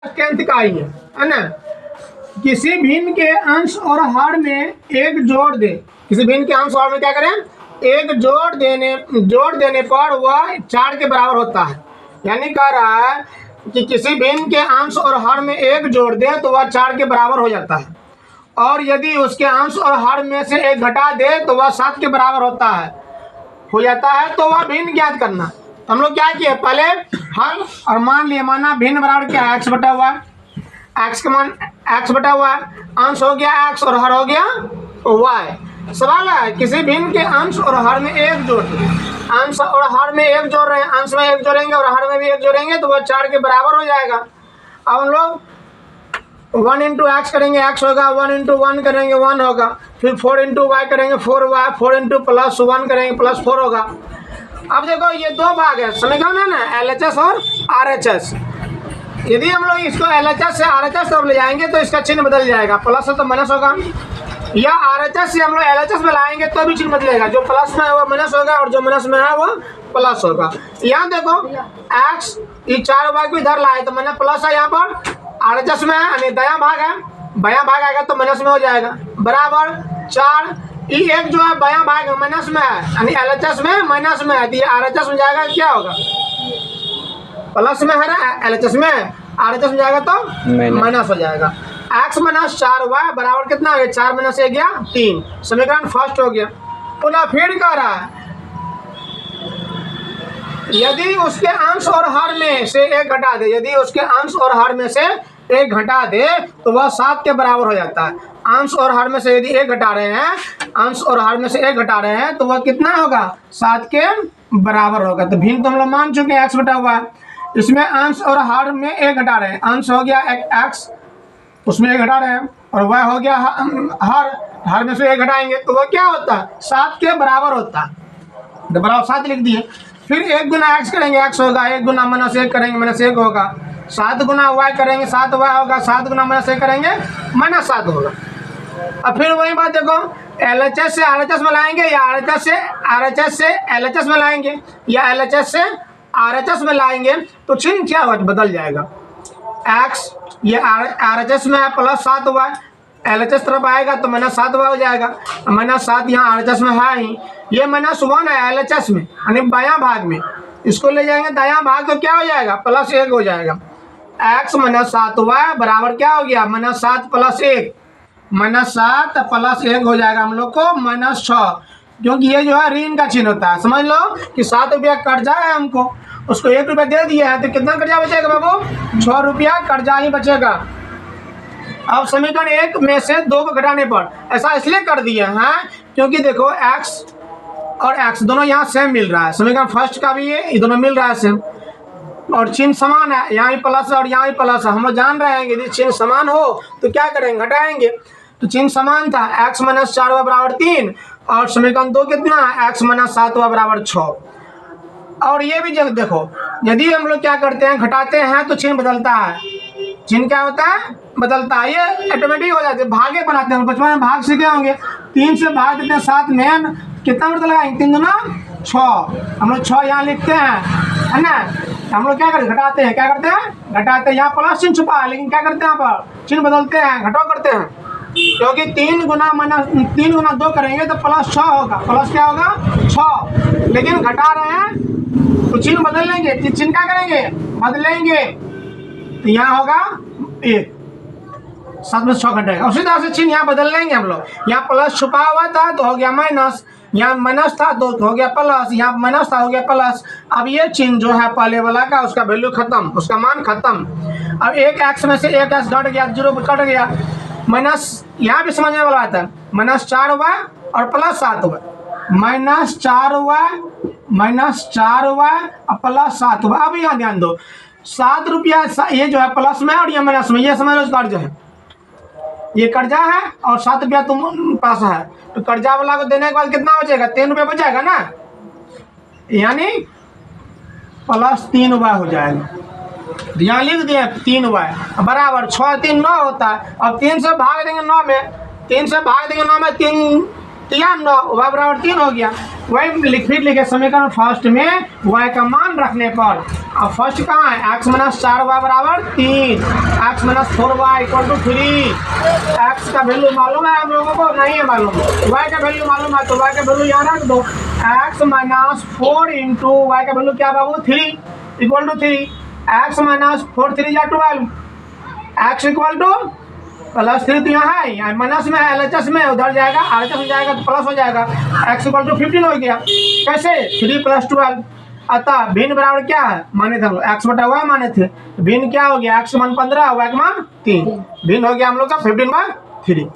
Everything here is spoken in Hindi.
10th का ही है ना। किसी भिन्न के अंश और हर में एक जोड़ दे, किसी भिन्न के अंश और में क्या करें, एक जोड़ देने पर वह 4 के बराबर होता है। यानी कह रहा है कि किसी भिन्न के अंश और हर में एक जोड़ दे तो वह 4 के बराबर हो जाता है, और यदि उसके अंश और हर में से एक घटा दे तो वह 7 के बराबर हो जाता है। तो वह भिन्न ज्ञात करना। तो हम लोग क्या किए, पहले हल और मान लिए, माना भिन्न बराबर क्या है, x बटा हुआ, x का मान x बटा हुआ, अंश हो गया x और हर हो गया y। सवाल है किसी भिन्न के अंश और हर में एक जोड़, अंश और हर में एक जोड़ रहे हैं, अंश में एक जोड़ेंगे और हर में भी एक जोड़ेंगे तो वह 4 के बराबर हो जाएगा। अब हम लोग 1 इंटू एक्स करेंगे, x होगा, 1 इंटू 1 करेंगे 1 होगा, फिर 4 इंटू वाई करेंगे 4y, 4 इंटू प्लस 1 करेंगे प्लस 4 होगा। अब देखो ये दो भाग है, समीकरण है ना, LHS और RHS। यदि हम लोग इसको LHS से RHS तरफ ले जाएंगे तो इसका चिन्ह बदल जाएगा, प्लस है तो माइनस होगा, या RHS से हम लोग LHS में लाएंगे तो भी चिन्ह बदलेगा, जो प्लस में है वो माइनस होगा और जो माइनस में है वो प्लस होगा। यहाँ देखो x ये 4y को इधर लाए तो मैंने प्लस है, यहाँ पर RHS में है यानी दायां भाग है, बायां भाग आएगा तो माइनस में हो जाएगा, बराबर 4। ये एक जो है बायां भाग माइनस में है यानी LHS में माइनस में है, तो ये RHS में जाएगा क्या होगा, प्लस में है ना, LHS में RHS में जाएगा तो माइनस हो जाएगा। x माइनस 4y बराबर कितना हो गया, 4 माइनस 1 गया 3। समीकरण फर्स्ट हो गया। पुनः फिर कह रहा है यदि उसके अंश और हर में से एक घटा दे, यदि उसके अंश और हर में से एक घटा दे तो वह 7 के बराबर हो जाता है। अंश और हर में से यदि एक घटा रहे हैं, अंश और हर में से एक घटा रहे हैं तो वह कितना होगा, 7 के बराबर होगा। तो भिन्न तो हम लोग मान चुके हैं, x बटा हुआ है, इसमें अंश और हर में एक घटा रहे हैं, अंश हो गया x, उसमें एक घटा रहे हैं, और वह हो गया हर में से एक घटाएंगे तो वह क्या होता है, 7 के बराबर होता है, तो बराबर 7 लिख दिए। फिर 1 गुना x करेंगे x होगा, 1 गुना माइनस 1 करेंगे माइनस 1 होगा, 7 गुना y करेंगे 7y होगा, 7 गुना माइनस 1 करेंगे माइनस 7 होगा। अब फिर वही बात देखो, LHS से RHS में लाएंगे या RHS से LHS में लाएंगे या LHS से RHS में लाएंगे तो चिन्ह क्या होगा, बदल जाएगा। x ये RHS में है प्लस 7y, LHS तरफ आएगा तो माइनस 7y हो जाएगा, माइनस 7 यहाँ RHS में है ही, ये माइनस 1 है LHS में यानी बायां भाग में, इसको ले जाएंगे दायां भाग तो क्या हो जाएगा, प्लस 1 हो जाएगा। x माइनस 7y बराबर क्या हो गया, माइनस 7 प्लस 1, माइनस 7 प्लस 1 हो जाएगा हम लोग को माइनस 6, क्योंकि ये जो है ऋण का चिन्ह होता है। समझ लो कि 7 रुपया कर्जा है हमको, उसको 1 रुपया दे दिया है तो कितना कर्जा बचेगा बाबू, 6 रुपया कर्जा ही बचेगा। अब समीकरण 1 में से 2 को घटाने पर ऐसा इसलिए कर दिया है क्योंकि देखो x और x दोनों यहाँ सेम मिल रहा है, समीकरण फर्स्ट का भी ये दोनों मिल रहा है सेम, और चिन्ह समान है, यहाँ भी प्लस है और यहाँ भी प्लस है। हम लोग जान रहे हैं कि यदि चिन्ह समान हो तो क्या करेंगे, घटाएंगे, तो चिन्ह समान था, x माइनस 4y बराबर 3 और समीकरण 2 कितना है, x माइनस 7y बराबर 6। और ये भी जब देखो यदि हम लोग क्या करते हैं, घटाते हैं तो चिन्ह बदलता है, चिन्ह क्या होता है, बदलता है, ये ऑटोमेटिक हो जाते हैं, भागे बनाते हैं, बचपन में भाग सीखे होंगे, 3 से भाग देते हैं 7 में, कितना मतलब लगाएंगे, 3 दूना 6, हम लोग 6 यहाँ लिखते हैं है ना। हम लोग क्या करते, घटाते हैं, क्या करते हैं, घटाते हैं, यहाँ प्लस चिन्ह छुपा है लेकिन क्या करते हैं, यहाँ पर चिन्ह बदलते हैं, घटाव करते हैं, क्योंकि 3 गुना 2 करेंगे तो प्लस 6 होगा, प्लस क्या होगा 6, लेकिन घटा रहे हैं तो चिन्ह बदल लेंगे, चिन्ह क्या करेंगे, बदलेंगे, तो यहाँ होगा 1, 7 में 6 घटेगा, उसी तरह से चिन्ह यहाँ बदल लेंगे हम लोग, यहाँ प्लस छुपा हुआ था तो हो गया माइनस, यहाँ माइनस था तो हो गया प्लस, यहाँ माइनस था हो गया प्लस। अब ये चिन्ह जो है पहले वाला का उसका वैल्यू खत्म, उसका मान खत्म। अब एक x में से एक x घट गया, 0 कट गया, माइनस यहाँ भी समझने वाला आता है, माइनस 4y और प्लस 7y, माइनस 4y और प्लस 7y। अब यहाँ ध्यान दो, 7 रुपया ये जो है प्लस में और ये माइनस में, ये समझ लो कर्ज है, ये कर्जा है और 7 रुपया तुम पास है, तो कर्जा वाला को देने के बाद कितना बचेगा, 3 रुपया बचेगा ना, यानी प्लस 3y हो जाएगा। यहाँ लिख दिए 3y बराबर 6 3 9 होता है। अब 3 से भाग देंगे 9 में, 3 से भाग देंगे 9 में, 3 3 9 y बराबर 3 हो गया। वही फिर लिखे समीकरण फर्स्ट में y का मान रखने पर। अब फर्स्ट कहाँ है, x माइनस 4y बराबर 3, x minus 4y equal to 3। x का वैल्यू मालूम है हम लोगों को, नहीं है मालूम, y का वैल्यू मालूम है तो y का वैल्यू यहाँ रख दो। x माइनस 4 इंटू वाई का वैल्यू क्या बाबू 3 इक्वल टू 3, x माइनस 4 3 या 12, x इक्वल टू प्लस 3 तो यहाँ है, यहाँ माइनस में है, एलएचएस में उधर जाएगा, आरएचएस में जाएगा तो प्लस हो जाएगा। x इक्वल टू 15 हो गया, कैसे 3 प्लस 12। अतः भिन्न बराबर क्या है माने थे हम लोग, x बटा y माने थे, भिन्न क्या हो गया, x मान 15 y का मान 3, भिन्न हो गया हम लोग का 15/3।